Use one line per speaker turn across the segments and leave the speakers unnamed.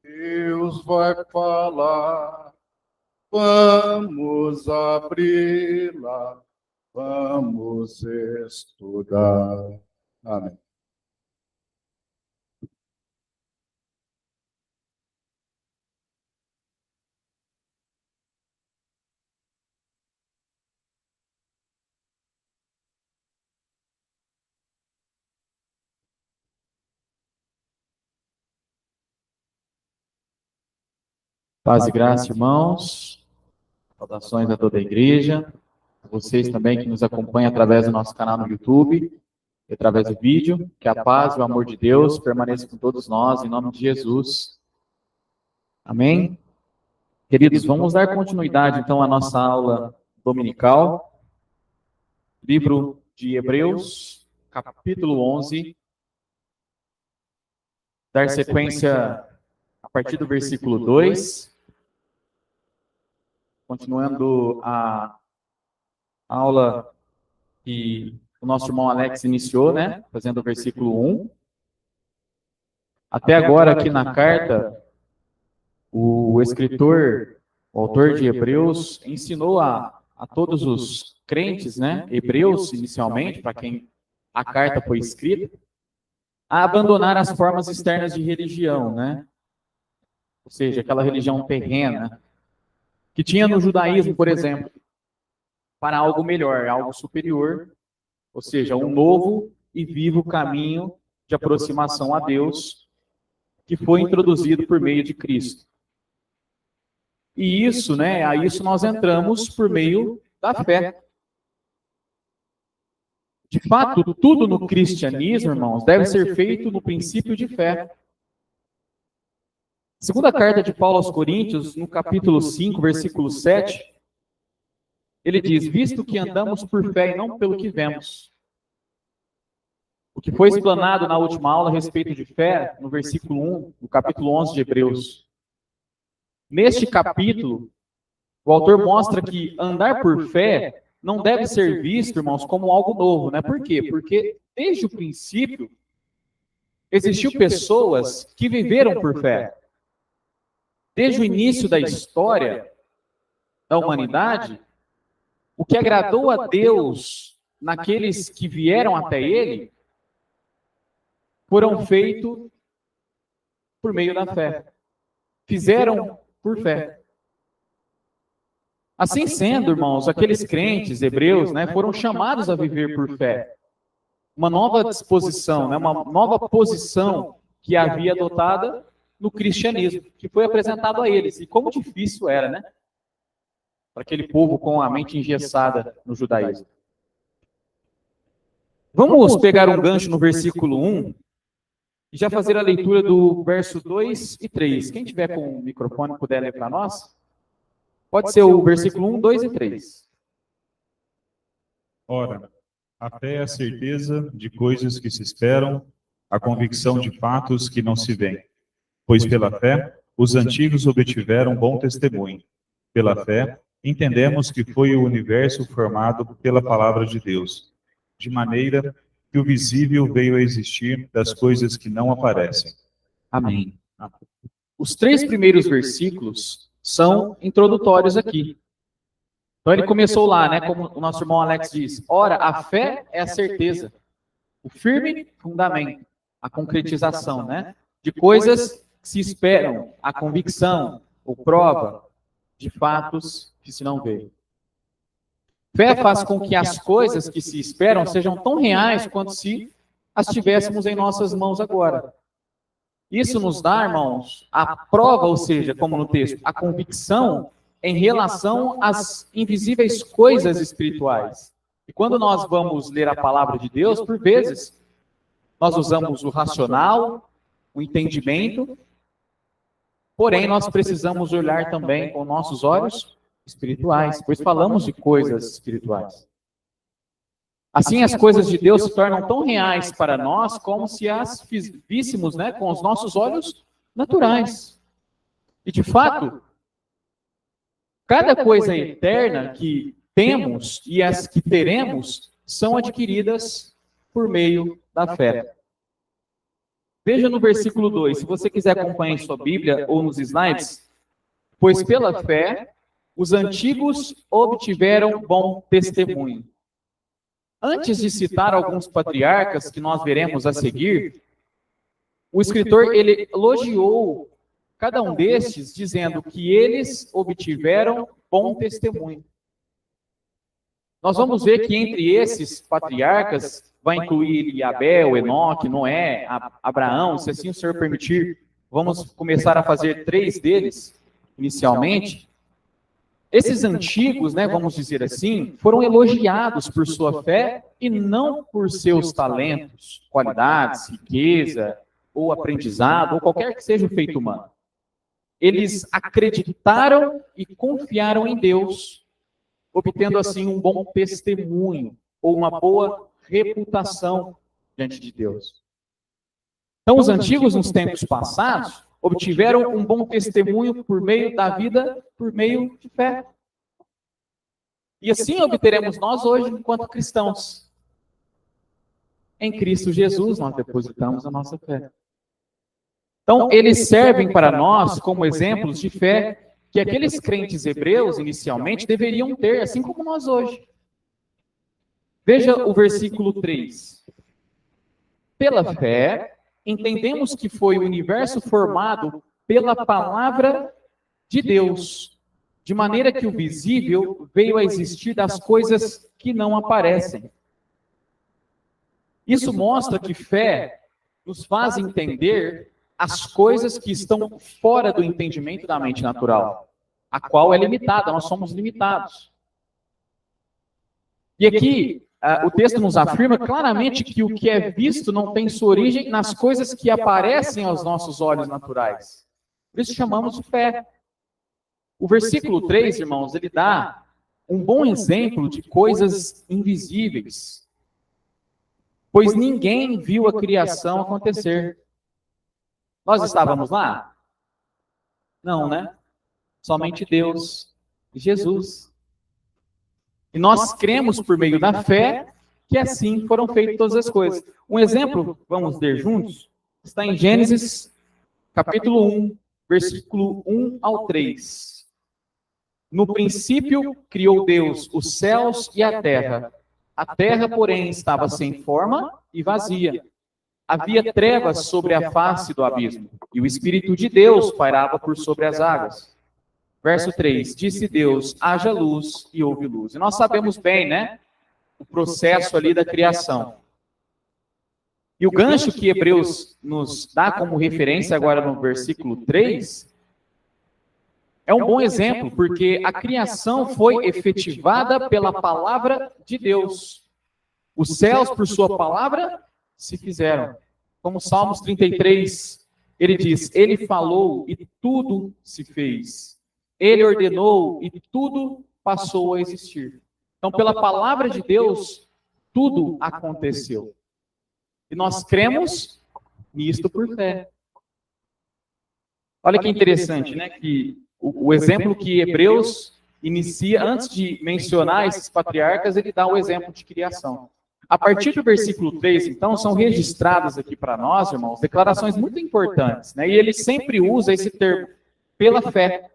Deus vai falar, vamos abri-la, vamos estudar. Amém.
Paz e graça, irmãos. Saudações a toda a igreja. A vocês também que nos acompanham através do nosso canal no YouTube e através do vídeo. Que a paz e o amor de Deus permaneçam com todos nós, em nome de Jesus. Amém? Queridos, vamos dar continuidade, então, à nossa aula dominical. Livro de Hebreus, capítulo 11. Dar sequência a partir do versículo 2. Continuando a aula que o nosso irmão Alex iniciou, né? Fazendo o versículo 1. Até agora, aqui na carta, o escritor, o autor de Hebreus, ensinou a todos os crentes, né? Hebreus, inicialmente, para quem a carta foi escrita, a abandonar as formas externas de religião, né? Ou seja, aquela religião terrena, que tinha no judaísmo, por exemplo, para algo melhor, algo superior, ou seja, um novo e vivo caminho de aproximação a Deus, que foi introduzido por meio de Cristo. E isso, né, a isso nós entramos por meio da fé. De fato, tudo no cristianismo, irmãos, deve ser feito no princípio de fé. Segunda carta de Paulo aos Coríntios, no capítulo 5, versículo 7, ele diz: visto que andamos por fé e não pelo que vemos. O que foi explanado na última aula a respeito de fé, no versículo 1, no capítulo 11 de Hebreus. Neste capítulo, o autor mostra que andar por fé não deve ser visto, irmãos, como algo novo, né? Por quê? Porque desde o princípio existiu pessoas que viveram por fé. Desde o início da história da humanidade, o que agradou a Deus naqueles que vieram até Ele foram feitos por meio da fé. Fizeram por fé. Assim sendo, irmãos, aqueles crentes hebreus, né, foram chamados a viver por fé. Uma nova disposição, né, uma nova posição que havia adotada no cristianismo, que foi apresentado a eles. E como difícil era, né? Para aquele povo com a mente engessada no judaísmo. Vamos pegar um gancho no versículo 1 e já fazer a leitura do verso 2 e 3. Quem tiver com o microfone puder ler para nós, pode ser o versículo 1, 2 e 3.
Ora, a fé é a certeza de coisas que se esperam, a convicção de fatos que não se veem. Pois pela fé, os antigos obtiveram bom testemunho. Pela fé, entendemos que foi o universo formado pela palavra de Deus, de maneira que o visível veio a existir das coisas que não aparecem.
Amém. Os 3 primeiros versículos são introdutórios aqui. Então ele começou lá, né, como o nosso irmão Alex disse. Ora, a fé é a certeza, o firme fundamento, a concretização, né, de coisas que se esperam, a convicção ou prova de fatos que se não veem. Fé faz com que as coisas que se esperam sejam tão reais quanto se as tivéssemos em nossas mãos agora. Isso nos dá, irmãos, a prova, ou seja, como no texto, a convicção em relação às invisíveis coisas espirituais. E quando nós vamos ler a palavra de Deus, por vezes, nós usamos o racional, o entendimento, porém nós precisamos olhar também com nossos olhos espirituais, pois falamos de coisas espirituais. Assim, as coisas de Deus se tornam tão reais para nós como se as víssemos, né, com os nossos olhos naturais. E, de fato, cada coisa eterna que temos e as que teremos são adquiridas por meio da fé. Veja no versículo 2, se você quiser acompanhar em sua Bíblia ou nos slides. Pois pela fé, os antigos obtiveram bom testemunho. Antes de citar alguns patriarcas que nós veremos a seguir, o escritor ele elogiou cada um destes, dizendo que eles obtiveram bom testemunho. Nós vamos ver que entre esses patriarcas, vai incluir Abel, Enoque, Noé, Abraão, se assim o Senhor permitir, vamos começar a fazer 3 deles, inicialmente. Esses antigos, né, vamos dizer assim, foram elogiados por sua fé e não por seus talentos, qualidades, riqueza, ou aprendizado, ou qualquer que seja o feito humano. Eles acreditaram e confiaram em Deus, obtendo assim um bom testemunho, ou uma boa reputação diante de Deus. Então, os antigos, nos tempos passados, obtiveram um bom testemunho por meio da vida, por meio de fé. E assim obteremos nós hoje, enquanto cristãos. Em Cristo Jesus, nós depositamos a nossa fé. Então, eles servem para nós como exemplos de fé que aqueles crentes hebreus, inicialmente, deveriam ter, assim como nós hoje. Veja o versículo 3. Pela fé, entendemos que foi o universo formado pela palavra de Deus, de maneira que o visível veio a existir das coisas que não aparecem. Isso mostra que fé nos faz entender as coisas que estão fora do entendimento da mente natural, a qual é limitada, nós somos limitados. E aqui, o texto nos afirma claramente que o que é visto não tem sua origem nas coisas que aparecem aos nossos olhos naturais. Por isso chamamos de fé. O versículo 3, irmãos, ele dá um bom exemplo de coisas invisíveis. Pois ninguém viu a criação acontecer. Nós estávamos lá? Não, né? Somente Deus e Jesus. E nós cremos por meio da fé que assim foram feitas todas as coisas. Um exemplo, vamos ler juntos, está em Gênesis, capítulo 1, versículo 1 ao 3. No princípio, criou Deus os céus e a terra. A terra, porém, estava sem forma e vazia. Havia trevas sobre a face do abismo, e o Espírito de Deus pairava por sobre as águas. Verso 3, disse Deus, haja luz, e houve luz. E nós sabemos bem, né, o processo ali da criação. E o gancho que Hebreus nos dá como referência agora no versículo 3, é um bom exemplo, porque a criação foi efetivada pela palavra de Deus. Os céus, por sua palavra, se fizeram. Como Salmos 33, ele diz, ele falou e tudo se fez. Ele ordenou e tudo passou a existir. Então, pela palavra de Deus, tudo aconteceu. E nós cremos nisto por fé. Olha que interessante, né? Que o exemplo que Hebreus inicia, antes de mencionar esses patriarcas, ele dá o exemplo de criação. A partir do versículo 3, então, são registradas aqui para nós, irmãos, declarações muito importantes, né? E ele sempre usa esse termo, pela fé,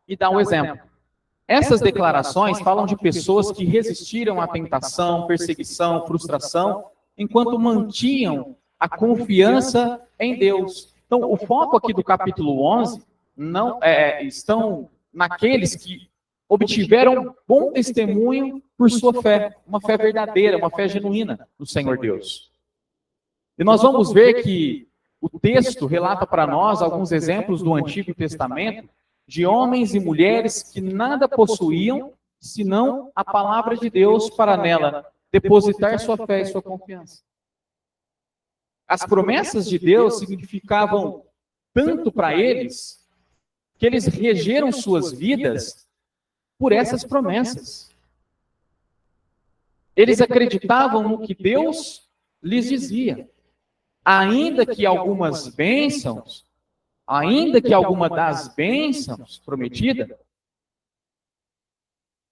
e dá um exemplo. Essas declarações falam de pessoas que resistiram à tentação, perseguição, frustração, enquanto mantinham a confiança em Deus. Então, o foco aqui do capítulo 11 estão naqueles que obtiveram bom testemunho por sua fé, uma fé verdadeira, uma fé genuína no Senhor Deus. E nós vamos ver que o texto relata para nós alguns exemplos do Antigo Testamento de homens e mulheres que nada possuíam, senão a palavra de Deus para nela depositar sua fé e sua confiança. As promessas de Deus significavam tanto para eles, que eles regeram suas vidas por essas promessas. Eles acreditavam no que Deus lhes dizia. Ainda que alguma das bênçãos prometida,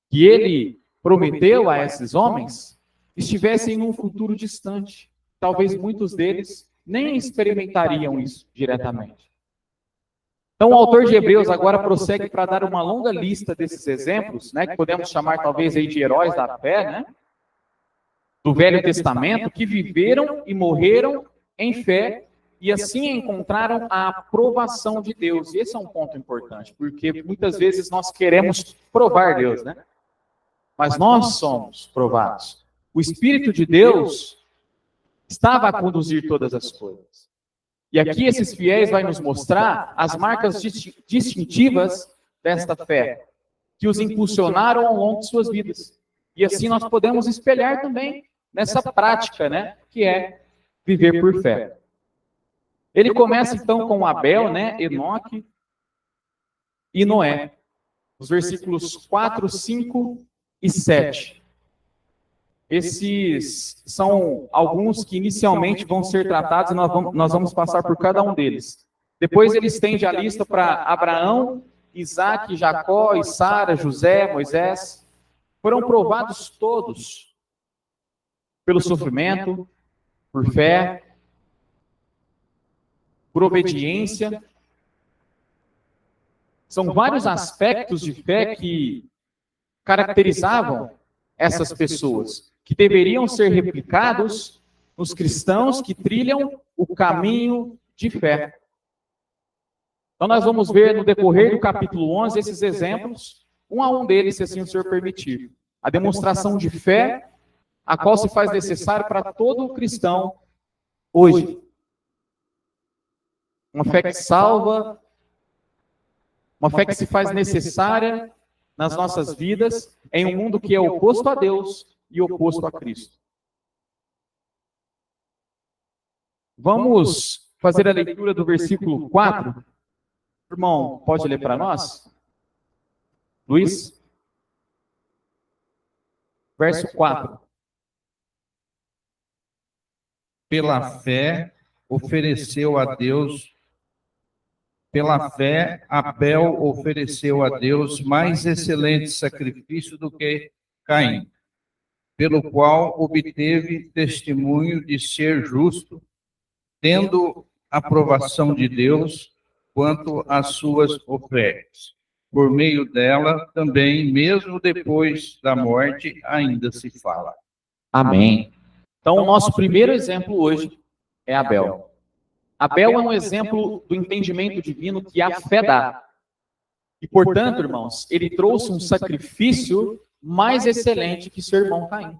que ele prometeu a esses homens, estivessem em um futuro distante. Talvez muitos deles nem experimentariam isso diretamente. Então, o autor de Hebreus agora prossegue para dar uma longa lista desses exemplos, né, que podemos chamar talvez aí de heróis da fé, né, do Velho Testamento, que viveram e morreram em fé e assim encontraram a aprovação de Deus. E esse é um ponto importante, porque muitas vezes nós queremos provar Deus, né? Mas nós somos provados. O Espírito de Deus estava a conduzir todas as coisas. E aqui esses fiéis vai nos mostrar as marcas distintivas desta fé, que os impulsionaram ao longo de suas vidas. E assim nós podemos espelhar também nessa prática, né, que é viver por fé. Ele começa então com Abel, né, Enoque e Noé. Os versículos 4, 5 e 7. Esses são alguns que inicialmente vão ser tratados e nós vamos passar por cada um deles. Depois ele estende a lista para Abraão, Isaac, Jacó, e Sara, José, Moisés. Foram provados todos pelo sofrimento, por fé, por obediência. São vários aspectos de fé que caracterizavam essas pessoas, que deveriam ser replicados nos cristãos que trilham o caminho de fé. Então nós vamos ver no decorrer do capítulo 11 esses exemplos, um a um deles, se assim o Senhor permitir. A demonstração de fé, a qual se faz necessário para todo cristão hoje. Uma fé que salva, uma fé que se faz necessária nas nossas vidas, em um mundo que é oposto a Deus e oposto a Cristo. Vamos fazer a leitura do versículo 4. Irmão, pode ler para nós? Luiz? Verso 4.
Pela fé, ofereceu a Deus. Pela fé, Abel ofereceu a Deus mais excelente sacrifício do que Caim, pelo qual obteve testemunho de ser justo, tendo aprovação de Deus quanto às suas ofertas. Por meio dela, também, mesmo depois da morte, ainda se fala.
Amém. Então, o nosso primeiro exemplo hoje é Abel. Abel é um exemplo do entendimento divino que a fé dá. E, portanto, irmãos, ele trouxe um sacrifício mais excelente que seu irmão Caim.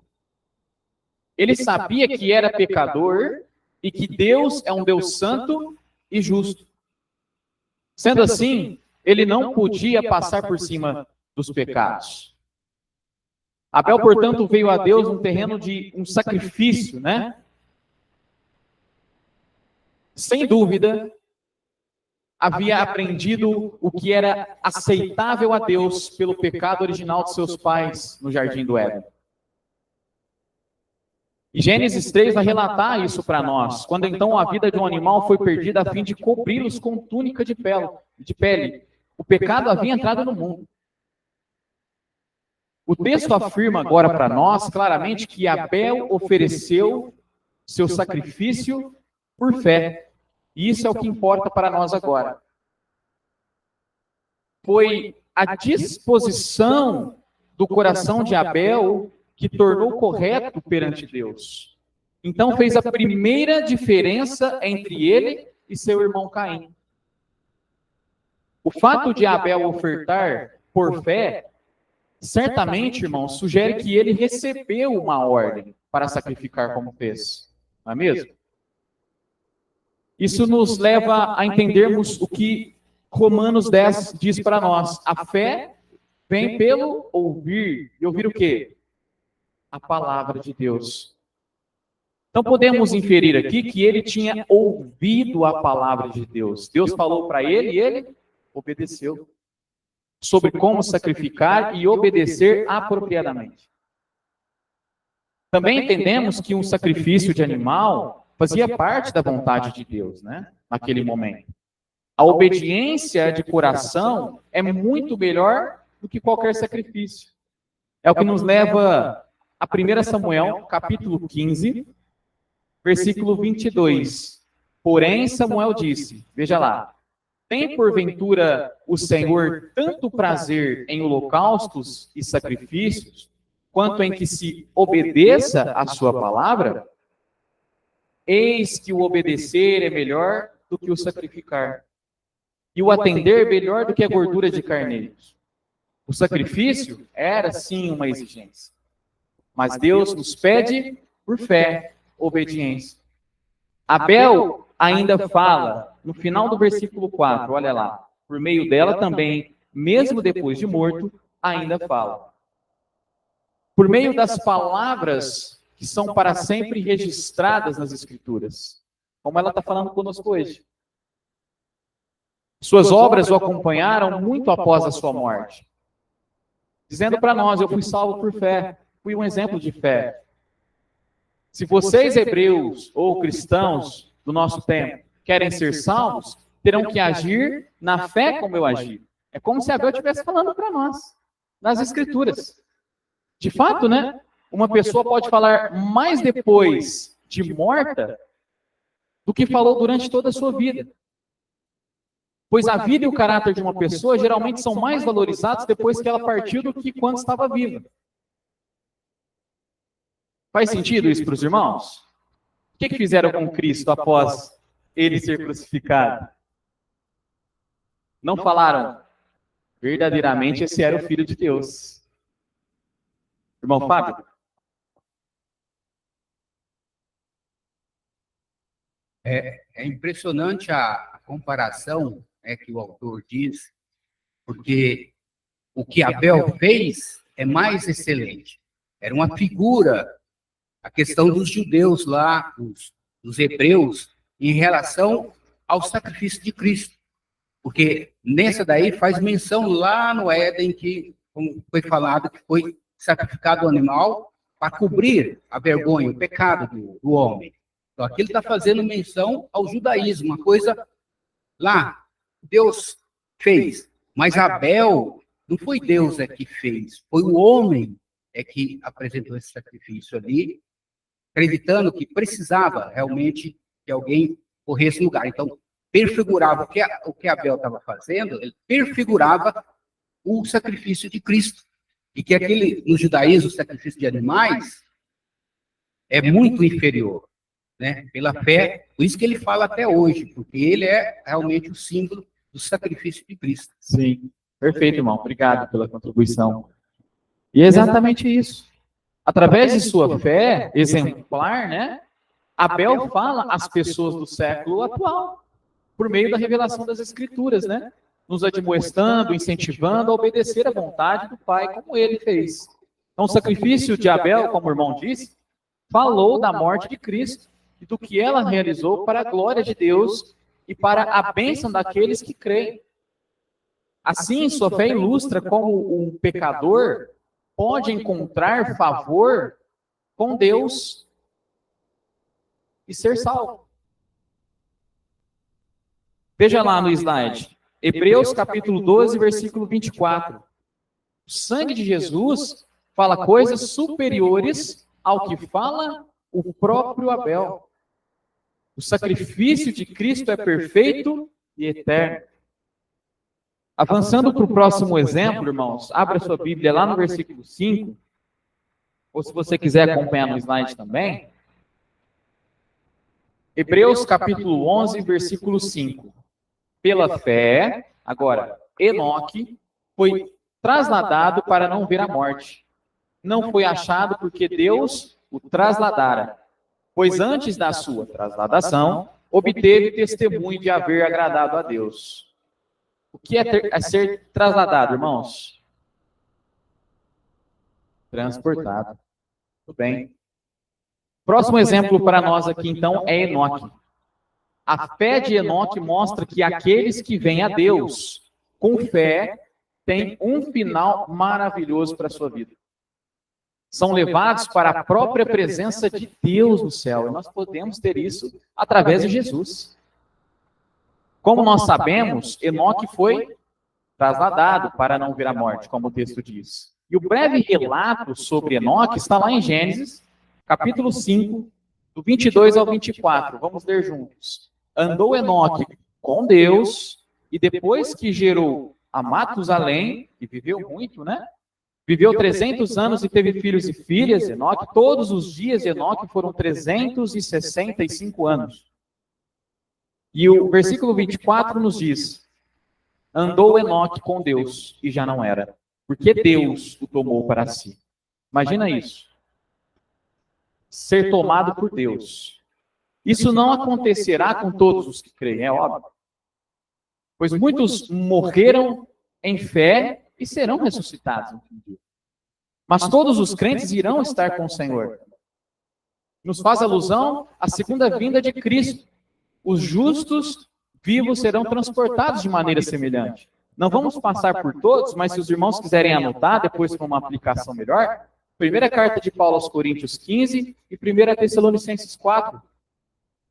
Ele sabia que era pecador e que Deus é um Deus santo e justo. Sendo assim, ele não podia passar por cima dos pecados. Abel, portanto, veio a Deus num terreno de um sacrifício, né? Sem dúvida, havia aprendido o que era aceitável a Deus pelo pecado original de seus pais no Jardim do Éden. E Gênesis 3 vai relatar isso para nós, quando então a vida de um animal foi perdida a fim de cobri-los com túnica de pele. O pecado havia entrado no mundo. O texto afirma agora para nós claramente que Abel ofereceu seu sacrifício por fé. E isso é o que importa para nós agora. Foi a disposição do coração de Abel que tornou correto perante Deus. Então fez a primeira diferença entre ele e seu irmão Caim. O fato de Abel ofertar por fé, certamente, irmãos, sugere que ele recebeu uma ordem para sacrificar como fez. Não é mesmo? Isso nos leva a entendermos o que Romanos 10 diz para nós. A fé vem pelo ouvir. E ouvir o quê? A palavra de Deus. Então podemos inferir aqui que ele tinha ouvido a palavra de Deus. Deus falou para ele e ele obedeceu. Sobre como sacrificar e obedecer apropriadamente. Também entendemos que um sacrifício de animal fazia parte da vontade de Deus, né? Naquele momento. A obediência de coração é muito melhor do que qualquer sacrifício. É o que nos leva a 1 Samuel, capítulo 15, versículo 22. Porém, Samuel disse, veja lá, tem porventura o Senhor tanto prazer em holocaustos e sacrifícios, quanto em que se obedeça a sua palavra? Eis que o obedecer é melhor do que o sacrificar, e o atender melhor do que a gordura de carneiros. O sacrifício era sim uma exigência, mas Deus nos pede por fé, obediência. Abel ainda fala, no final do versículo 4, olha lá, por meio dela também, mesmo depois de morto, ainda fala. Por meio das palavras que são para sempre registradas nas Escrituras, como ela está falando conosco hoje. Suas obras o acompanharam muito após a sua morte, dizendo para nós, eu fui salvo por fé, fui um exemplo de fé. Se vocês, hebreus ou cristãos do nosso tempo, querem ser salvos, terão que agir na fé como eu agi. É como se Abel estivesse falando para nós, nas Escrituras. De fato, né? Uma pessoa pode falar mais depois de morta do que falou durante toda a sua vida. Pois a vida e o caráter de uma pessoa geralmente são mais valorizados depois que ela partiu do que quando estava viva. Faz sentido isso para os irmãos? O que fizeram com Cristo após ele ser crucificado? Não falaram, verdadeiramente esse era o Filho de Deus. Irmão Fábio?
É impressionante a comparação que o autor diz, porque o que Abel fez é mais excelente. Era uma figura, a questão dos judeus lá, dos hebreus, em relação ao sacrifício de Cristo. Porque nessa daí faz menção lá no Éden, que, como foi falado, que foi sacrificado o animal para cobrir a vergonha, o pecado do homem. Então, aqui ele está fazendo menção ao judaísmo, uma coisa lá, Deus fez. Mas Abel, não foi Deus que fez, foi o homem que apresentou esse sacrifício ali, acreditando que precisava realmente que alguém corresse no lugar. Então, perfigurava o que Abel estava fazendo, ele perfigurava o sacrifício de Cristo. E que no judaísmo, o sacrifício de animais é muito inferior, né? Pela fé, por isso que ele fala até hoje, porque ele é realmente o símbolo do sacrifício de Cristo.
Sim, perfeito, irmão. Obrigado pela contribuição. E é exatamente isso. Através de sua fé exemplar, né? Abel fala às pessoas do século atual, por meio da revelação das Escrituras, né? Nos admoestando, incentivando a obedecer à vontade do Pai, como ele fez. Então, o sacrifício de Abel, como o irmão disse, falou da morte de Cristo e do que ela realizou para a glória de Deus e para a bênção daqueles que creem. Assim, sua fé ilustra como um pecador pode encontrar favor com Deus e ser salvo. Veja lá no slide. Hebreus capítulo 12, versículo 24. O sangue de Jesus fala coisas superiores ao que fala o próprio Abel. O sacrifício de Cristo é perfeito e eterno. Avançando para o próximo exemplo, irmãos, abra sua Bíblia lá no versículo 5, ou se você quiser acompanhar no slide também. Hebreus capítulo 11, versículo 5. Pela fé, agora, Enoque foi trasladado para não ver a morte. Não foi achado porque Deus o trasladara, pois antes da sua trasladação, obteve testemunho de haver agradado a Deus. O que é ser trasladado, irmãos? Transportado. Tudo bem. Próximo exemplo para nós aqui, então, é Enoque. A fé de Enoque mostra que aqueles que vêm a Deus com fé têm um final maravilhoso para a sua vida. São levados para a própria presença de Deus no céu. E nós podemos ter isso através de Jesus. Como nós sabemos, Enoque foi trasladado para não ver a morte, como o texto diz. E o breve relato sobre Enoque está lá em Gênesis, capítulo 5, do 22 ao 24. Vamos ler juntos. andou Enoque com Deus, e depois que gerou a Matusalém, que viveu muito, né? Viveu 300 anos e teve filhos e filhas, Enoque. Todos os dias de Enoque foram 365 anos. E o versículo 24 nos diz: andou Enoque com Deus e já não era, porque Deus o tomou para si. Imagina isso. Ser tomado por Deus. Isso não acontecerá com todos os que creem, é óbvio. Pois muitos morreram em fé e serão ressuscitados. Mas todos os crentes irão estar com o Senhor. Nos faz alusão à segunda vinda de Cristo. Os justos vivos serão transportados de maneira semelhante. Não vamos passar por todos, mas se os irmãos quiserem anotar, depois com uma aplicação melhor, primeira carta de Paulo aos Coríntios 15 e 1 Tessalonicenses 4.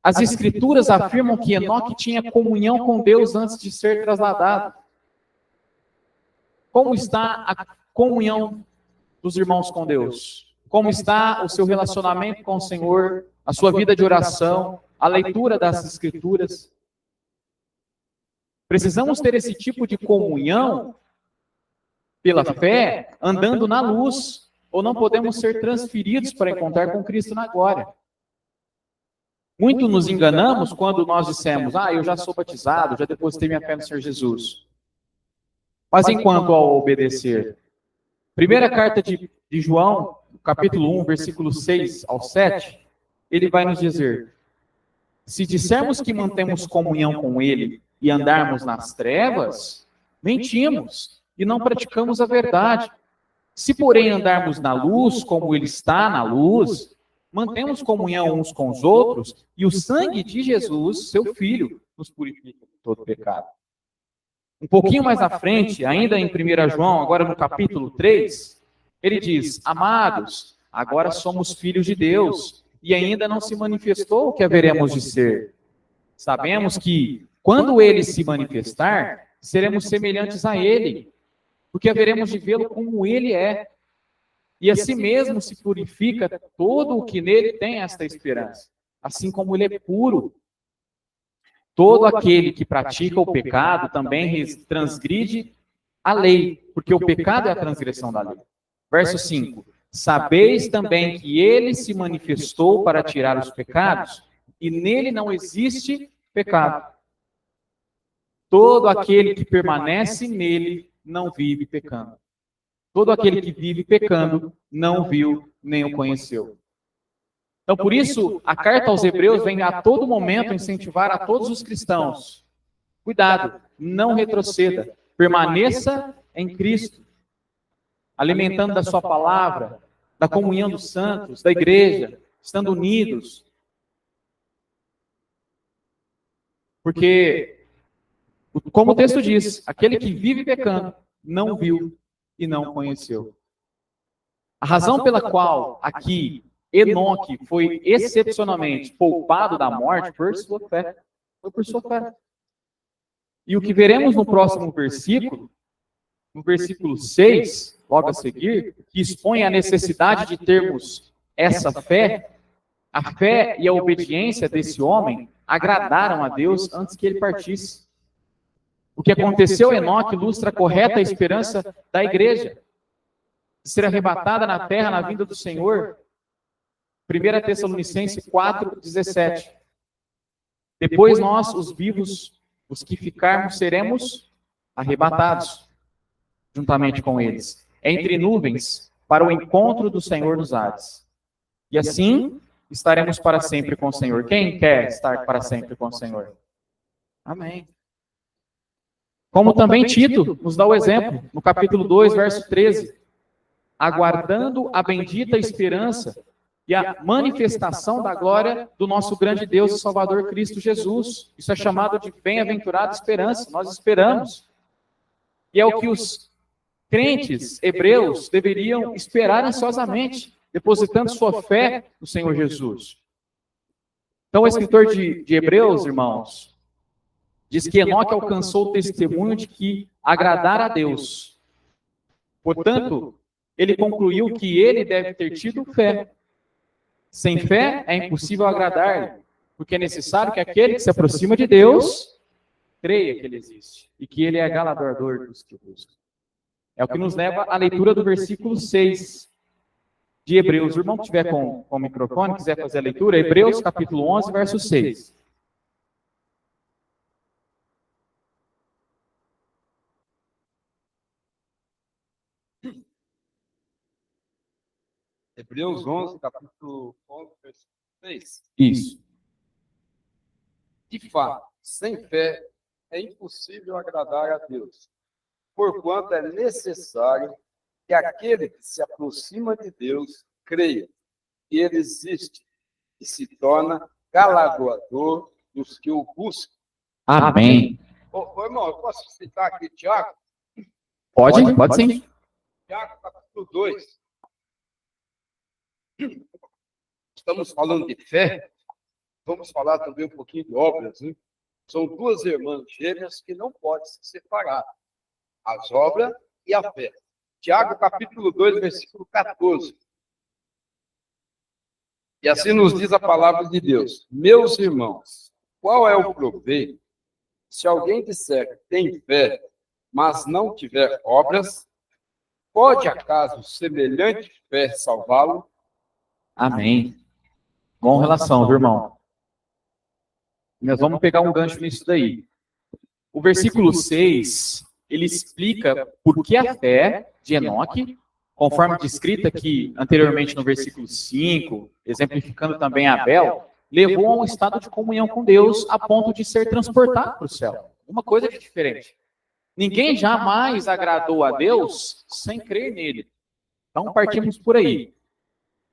As Escrituras afirmam que Enoque tinha comunhão com Deus antes de ser trasladado. Como está a comunhão dos irmãos com Deus? Como está o seu relacionamento com o Senhor, a sua vida de oração, a leitura das Escrituras? Precisamos ter esse tipo de comunhão pela fé, andando na luz, ou não podemos ser transferidos para encontrar com Cristo na glória. Muito nos enganamos quando nós dissemos: eu já sou batizado, já depositei minha fé no Senhor Jesus. Mas enquanto ao obedecer, primeira carta de João, capítulo 1, versículo 6 ao 7, ele vai nos dizer: se dissermos que mantemos comunhão com ele e andarmos nas trevas, mentimos e não praticamos a verdade. Se, porém, andarmos na luz, como ele está na luz, mantemos comunhão uns com os outros, e o sangue de Jesus, seu Filho, nos purifica de todo pecado. Um pouquinho mais à frente, ainda em 1 João, agora no capítulo 3, ele diz: amados, agora somos filhos de Deus, e ainda não se manifestou o que haveremos de ser. Sabemos que, quando ele se manifestar, seremos semelhantes a ele, porque haveremos de vê-lo como ele é. E assim mesmo se purifica todo o que nele tem esta esperança, assim como ele é puro. Todo aquele que pratica o pecado também transgride a lei, porque o pecado é a transgressão da lei. Verso 5. Sabeis também que ele se manifestou para tirar os pecados, e nele não existe pecado. Todo aquele que permanece nele não vive pecando. Todo aquele que vive pecando não viu nem o conheceu. Então, por isso, a carta aos Hebreus vem a todo momento incentivar a todos os cristãos: cuidado, não retroceda, permaneça em Cristo, alimentando da sua palavra, da comunhão dos santos, da igreja, estando unidos. Porque, como o texto diz, aquele que vive pecando não viu e não conheceu. A razão pela qual aqui Enoque foi excepcionalmente poupado da morte por sua fé. Foi por sua fé. E o que veremos no próximo versículo, no versículo 6, logo a seguir, que expõe a necessidade de termos essa fé, a fé e a obediência desse homem agradaram a Deus antes que ele partisse. O que aconteceu a Enoque ilustra a correta esperança da igreja, de ser arrebatada na terra na vinda do Senhor. 1 Tessalonicenses 4:17. Depois nós, os vivos, os que ficarmos, seremos arrebatados juntamente com eles, entre nuvens, para o encontro do Senhor nos ares. E assim estaremos para sempre com o Senhor. Quem quer estar para sempre com o Senhor? Amém. Como também Tito nos dá o exemplo, no capítulo 2, verso 13. Aguardando a bendita esperança e a manifestação da glória do nosso grande Deus e Salvador Cristo Jesus. Isso é chamado de bem-aventurada esperança. Nós esperamos. E é o que os crentes hebreus deveriam esperar ansiosamente, depositando sua fé no Senhor Jesus. Então, o escritor de Hebreus, irmãos, diz que Enoque alcançou o testemunho de que agradar a Deus. Portanto, ele concluiu que ele deve ter tido fé. Sem fé é impossível agradar-lhe, Porque é necessário que aquele que se aproxima de Deus creia que ele existe e que ele é galardoador dos que o buscam. É o que nos leva à leitura do versículo 6 de Hebreus. O irmão que estiver com o microfone, quiser fazer a leitura, Hebreus capítulo 11, verso 6.
Hebreus 11, capítulo 11, versículo 6.
Isso.
De fato, sem fé é impossível agradar a Deus, porquanto é necessário que aquele que se aproxima de Deus creia que ele existe e se torna galardoador dos que o buscam.
Amém.
Ô, irmão, eu posso citar aqui Tiago?
Pode sim.
Tiago, capítulo 2. Estamos falando de fé, vamos falar também um pouquinho de obras, né? São duas irmãs gêmeas que não podem se separar, as obras e a fé. Tiago, capítulo 2, versículo 14. E assim nos diz a palavra de Deus: meus irmãos, qual é o proveito se alguém disser que tem fé, mas não tiver obras? Pode acaso semelhante fé salvá-lo?
Amém. Bom relação, viu, irmão? Nós vamos pegar um gancho nisso daí. O versículo 6, ele explica por que a fé de Enoque, conforme descrita aqui anteriormente no versículo 5, exemplificando também Abel, levou a um estado de comunhão com Deus a ponto de ser transportado para o céu. Uma coisa que é diferente. Ninguém jamais agradou a Deus sem crer nele. Então partimos por aí.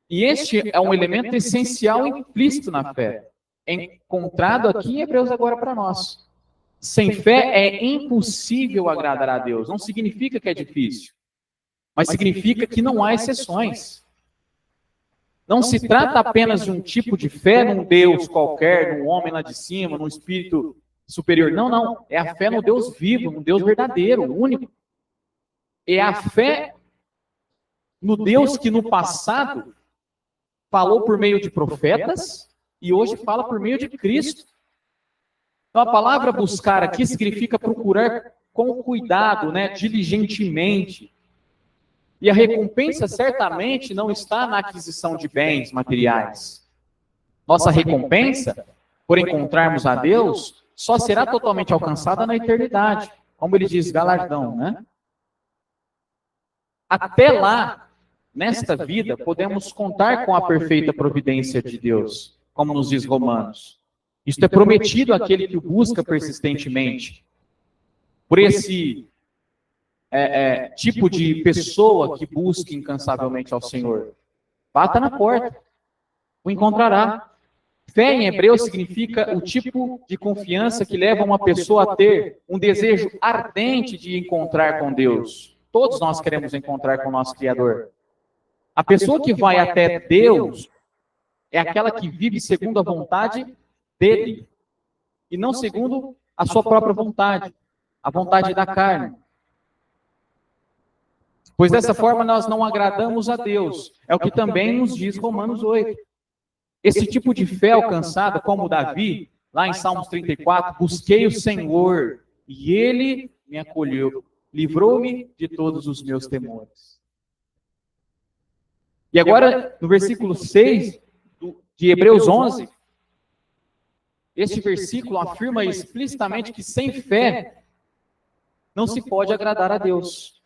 E este é um elemento essencial e implícito na fé, encontrado aqui em Hebreus agora para nós. Sem fé é impossível agradar a Deus. Não significa que é difícil, mas significa que não há exceções. Não se trata apenas de um tipo de fé num Deus qualquer, num homem lá de cima, num espírito superior. Não, não. É a fé no Deus vivo, no Deus verdadeiro, único. É a fé no Deus que no passado falou por meio de profetas e hoje fala por meio de Cristo. Então a palavra buscar aqui significa procurar com cuidado, né, diligentemente. E a recompensa certamente não está na aquisição de bens materiais. Nossa recompensa, por encontrarmos a Deus, só será totalmente alcançada na eternidade, como ele diz, galardão, né? Até lá, nesta vida, podemos contar com a perfeita providência de Deus, como nos diz Romanos. Isto é prometido àquele que o busca persistentemente. Por esse tipo de pessoa que busca incansavelmente ao Senhor. Bata na porta, o encontrará. Fé em hebreu significa o tipo de confiança que leva uma pessoa a ter um desejo ardente de encontrar com Deus. Todos nós queremos encontrar com o nosso Criador. A pessoa que vai até Deus é aquela que vive segundo a vontade dele e não segundo a sua própria vontade, a vontade da carne. Pois dessa forma nós não agradamos a Deus. É o que também nos diz Romanos 8. Esse tipo de fé alcançada, como Davi, lá em Salmos 34, busquei o Senhor e ele me acolheu, livrou-me de todos os meus temores. E agora, no versículo 6 de Hebreus 11, este versículo afirma explicitamente que sem fé não se pode agradar a Deus,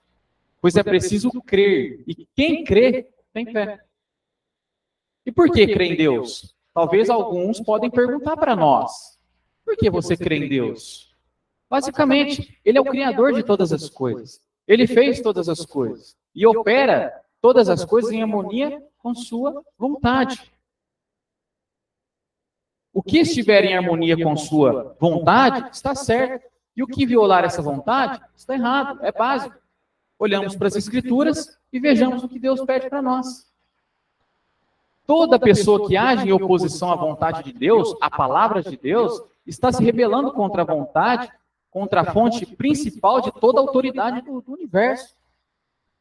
pois é preciso crer, e quem crê tem fé. E por que crê em Deus? Talvez alguns podem perguntar para nós, por que você crê em Deus? Basicamente, Ele é o Criador de todas as coisas, Ele fez todas as coisas, e opera todas as coisas em harmonia com sua vontade. O que estiver em harmonia com sua vontade está certo. E o que violar essa vontade está errado, é básico. Olhamos para as Escrituras e vejamos o que Deus pede para nós. Toda pessoa que age em oposição à vontade de Deus, à palavra de Deus, está se rebelando contra a vontade, contra a fonte principal de toda a autoridade do universo.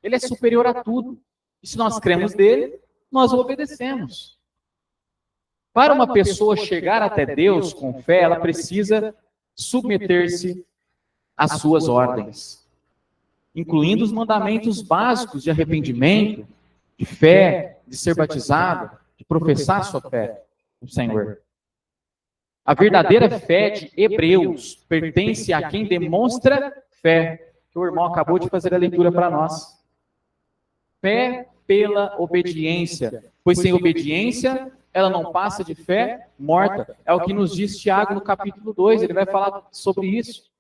Ele é superior a tudo. E se nós cremos dele, nós o obedecemos. Para uma pessoa chegar até Deus com fé, ela precisa submeter-se às suas ordens, incluindo os mandamentos básicos de arrependimento, de fé, de ser batizado, de professar sua fé no Senhor. A verdadeira fé de Hebreus pertence a quem demonstra fé, que o irmão acabou de fazer a leitura para nós. Fé pela obediência, pois sem obediência ela não passa de fé morta. É o que nos diz Tiago no capítulo 2, ele vai falar sobre isso.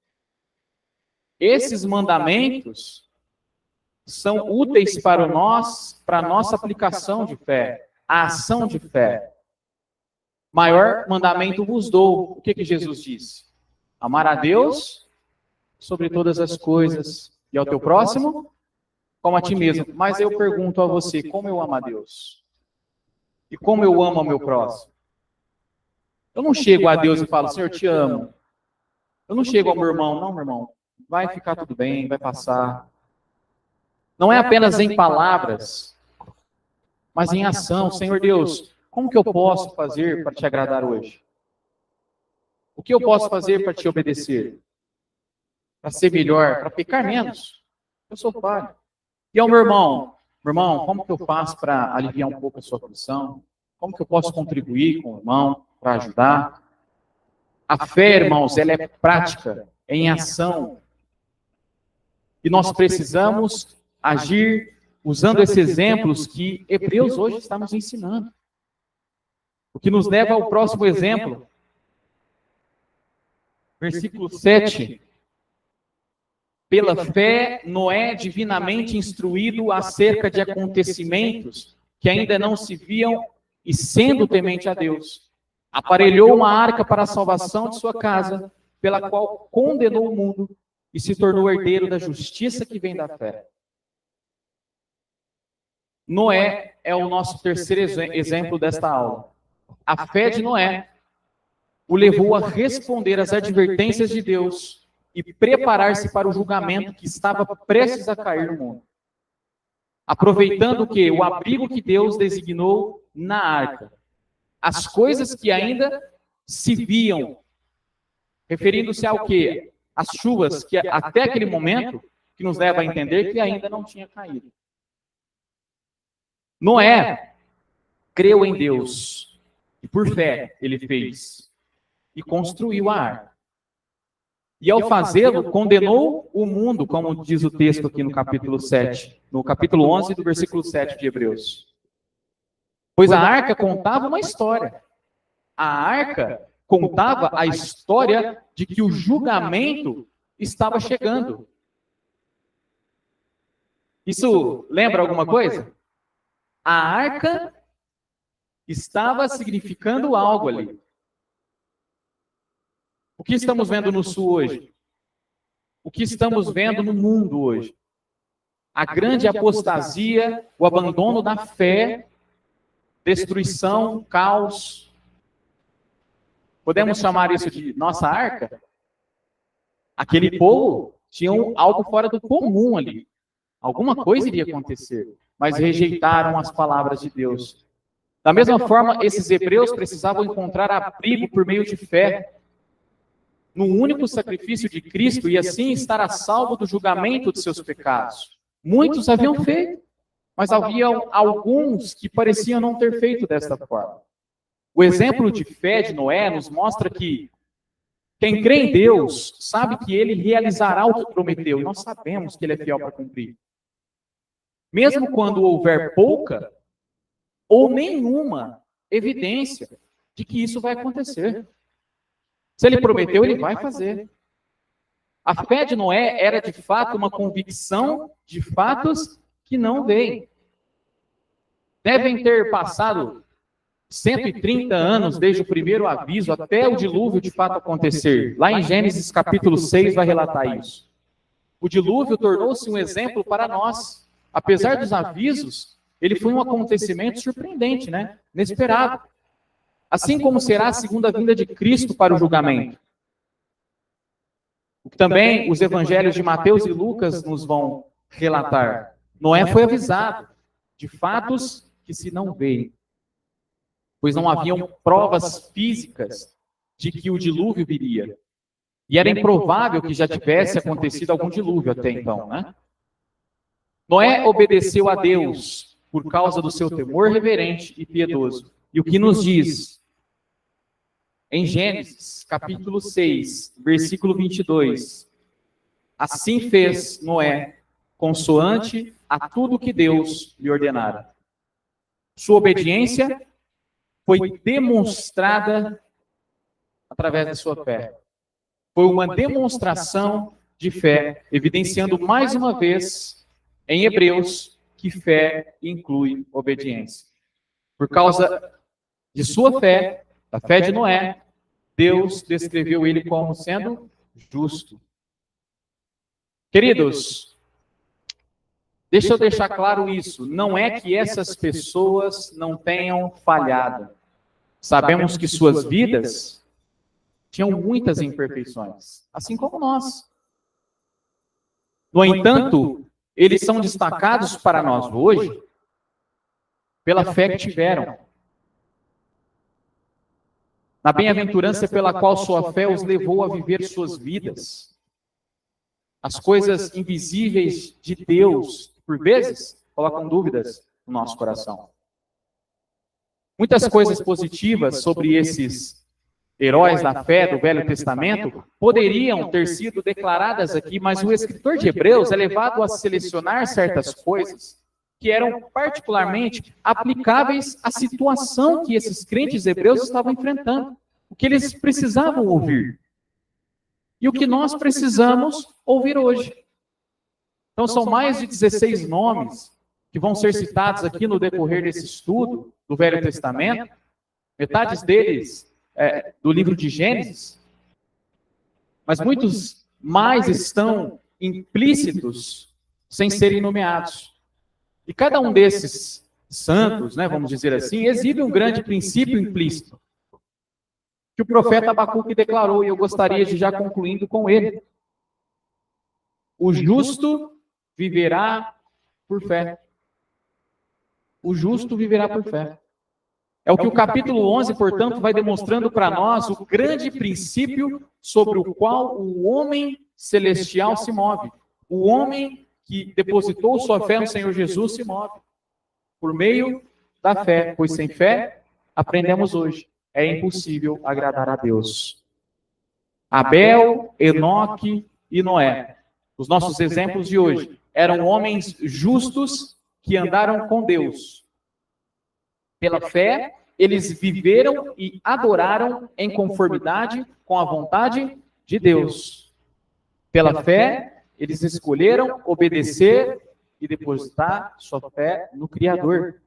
Esses mandamentos são úteis para a nossa aplicação de fé, a ação de fé. Maior mandamento vos dou. O que Jesus disse? Amar a Deus sobre todas as coisas e ao teu próximo como a ti mesmo. Mas eu pergunto a você, como eu amo a Deus? E como eu amo ao meu próximo? Eu não chego a Deus e falo, Senhor, te amo. Eu não chego ao meu irmão, não, meu irmão, vai ficar tudo bem, vai passar. Não é apenas em palavras, mas em ação. Senhor Deus, como que eu posso fazer para te agradar hoje? O que eu posso fazer para te obedecer? Para ser melhor, para pecar menos? Eu sou falho. E ao meu irmão, como que eu faço para aliviar um pouco a sua aflição? Como que eu posso contribuir com o irmão para ajudar? A fé, irmãos, ela é prática, é em ação. E nós precisamos agir usando esses exemplos que Hebreus hoje está nos ensinando. O que nos leva ao próximo exemplo. Versículo 7. Pela fé, Noé, divinamente instruído acerca de acontecimentos que ainda não se viam e sendo temente a Deus, aparelhou uma arca para a salvação de sua casa, pela qual condenou o mundo e se tornou herdeiro da justiça que vem da fé. Noé é o nosso terceiro exemplo desta aula. A fé de Noé o levou a responder às advertências de Deus e preparar-se para o julgamento que estava prestes a cair no mundo. Aproveitando que o abrigo que Deus designou na arca, as coisas que ainda se viam, referindo-se ao quê? As chuvas que até aquele momento, que nos leva a entender que ainda não tinha caído. Noé creu em Deus e por fé ele fez e construiu a arca. E ao fazê-lo, condenou o mundo, como diz o texto aqui no capítulo 7, no capítulo 11 do versículo 7 de Hebreus. Pois a arca contava uma história. A arca contava a história de que o julgamento estava chegando. Isso lembra alguma coisa? A arca estava significando algo ali. O que estamos vendo no sul hoje? O que estamos vendo no mundo hoje? A grande apostasia, o abandono da fé, destruição, caos. Podemos chamar isso de nossa arca? Aquele povo tinha algo fora do comum ali. Alguma coisa iria acontecer, mas rejeitaram as palavras de Deus. Da mesma forma, esses hebreus precisavam encontrar abrigo por meio de fé no único sacrifício de Cristo e assim estar a salvo do julgamento de seus pecados. Muitos haviam feito, mas havia alguns que pareciam não ter feito desta forma. O exemplo de fé de Noé nos mostra que quem crê em Deus sabe que ele realizará o que prometeu, e nós sabemos que ele é fiel para cumprir. Mesmo quando houver pouca ou nenhuma evidência de que isso vai acontecer. Se ele prometeu, ele vai fazer. A fé de Noé era, de fato, uma convicção de fatos que não veem. Devem ter passado 130 anos desde o primeiro aviso até o dilúvio de fato acontecer. Lá em Gênesis capítulo 6 vai relatar isso. O dilúvio tornou-se um exemplo para nós. Apesar dos avisos, ele foi um acontecimento surpreendente, né? Inesperado. Assim como será a segunda vinda de Cristo para o julgamento. O que também os evangelhos de Mateus e Lucas nos vão relatar. Noé foi avisado de fatos que se não veem. pois não haviam provas físicas de que o dilúvio viria. E era improvável que já tivesse acontecido algum dilúvio até então, né? Noé obedeceu a Deus por causa do seu temor reverente e piedoso. E o que nos diz? Em Gênesis, capítulo 6, versículo 22. Assim fez Noé, consoante a tudo que Deus lhe ordenara. Sua obediência foi demonstrada através da sua fé. Foi uma demonstração de fé, evidenciando mais uma vez em Hebreus que fé inclui obediência. Por causa de sua fé, da fé de Noé, Deus descreveu ele como sendo justo. Queridos, deixa eu deixar claro isso. Não é que essas pessoas não tenham falhado. Sabemos que suas vidas tinham muitas imperfeições, assim como nós. No entanto, eles são destacados para nós hoje pela fé que tiveram. Na bem-aventurança pela qual sua fé os levou a viver suas vidas. As coisas invisíveis de Deus, por vezes, colocam dúvidas no nosso coração. Muitas coisas positivas sobre esses heróis da fé do Velho Testamento poderiam ter sido declaradas aqui, mas o escritor de Hebreus é levado a selecionar certas coisas que eram particularmente aplicáveis à situação que esses crentes hebreus estavam enfrentando, o que eles precisavam ouvir e o que nós precisamos ouvir hoje. Então são mais de 16 nomes que vão ser citados aqui no decorrer desse estudo do Velho Testamento, metade deles do livro de Gênesis, mas muitos mais estão implícitos sem serem nomeados. E cada um desses santos, né, vamos dizer assim, exibe um grande princípio implícito que o profeta Abacuque declarou, e eu gostaria de já concluindo com ele. O justo viverá por fé. O justo viverá por fé. É o que o capítulo 11, portanto, vai demonstrando para nós o grande princípio sobre o qual o homem celestial se move. O homem que depositou sua fé no Senhor Jesus se move por meio da fé, pois sem fé, aprendemos hoje, é impossível agradar a Deus. Abel, Enoque e Noé, os nossos exemplos de hoje, eram homens justos que andaram com Deus. Pela fé, eles viveram e adoraram em conformidade com a vontade de Deus. Pela fé, eles escolheram obedecer e depositar sua fé no Criador.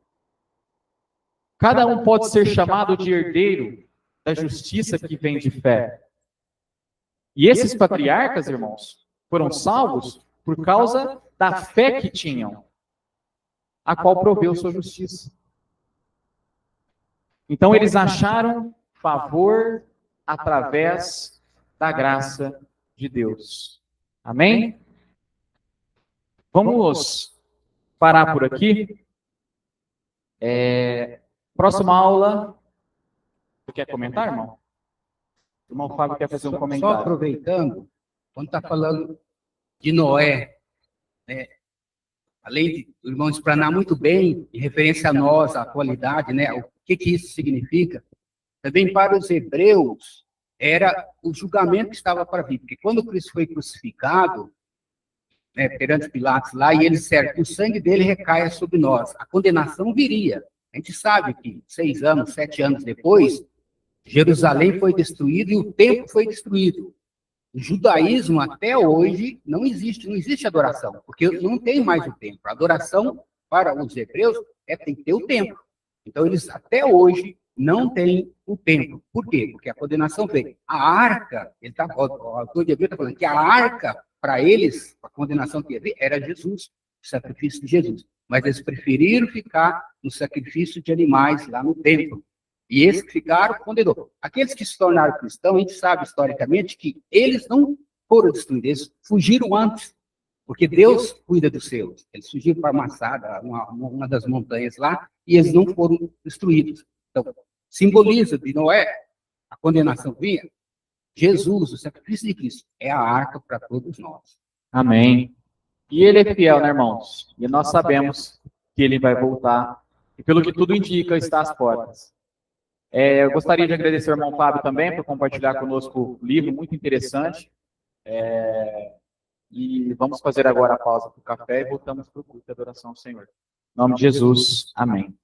Cada um pode ser chamado de herdeiro da justiça que vem de fé. E esses patriarcas, irmãos, foram salvos por causa da fé que tinham, a qual proveu sua justiça. Então eles acharam favor através da graça de Deus. Amém? Vamos parar por aqui. Próxima aula. Você quer comentar, irmão? O irmão Fábio quer fazer um comentário.
Só aproveitando, quando está falando de Noé, né, além de o irmão explanar muito bem, em referência a nós, a atualidade, né, o que isso significa, também para os hebreus, era o julgamento que estava para vir. Porque quando Cristo foi crucificado, né, perante Pilatos lá, e eles disseram que o sangue dele recaia sobre nós, a condenação viria. A gente sabe que 6 anos, 7 anos depois, Jerusalém foi destruído e o templo foi destruído. O judaísmo até hoje não existe adoração, porque não tem mais o templo. A adoração para os hebreus tem que ter o templo. Então eles até hoje não têm o templo. Por quê? Porque a condenação veio. A arca, o autor de Hebreus está falando que a arca, para eles, a condenação que havia era Jesus, o sacrifício de Jesus. Mas eles preferiram ficar no sacrifício de animais lá no templo. E esses que ficaram, condenou. Aqueles que se tornaram cristãos, a gente sabe historicamente que eles não foram destruídos, eles fugiram antes, porque Deus cuida dos seus. Eles fugiram para Massada, uma das montanhas lá, e eles não foram destruídos. Então, simboliza de Noé, a condenação vinha. Jesus, o sacrifício de Cristo, é a arca para todos nós.
Amém. E ele é fiel, né, irmãos? E nós sabemos que ele vai voltar. E pelo que tudo indica, está às portas. Eu gostaria de agradecer ao irmão Fábio também por compartilhar conosco o livro, muito interessante. E vamos fazer agora a pausa para o café e voltamos para o culto de adoração ao Senhor. Em nome de Jesus, amém.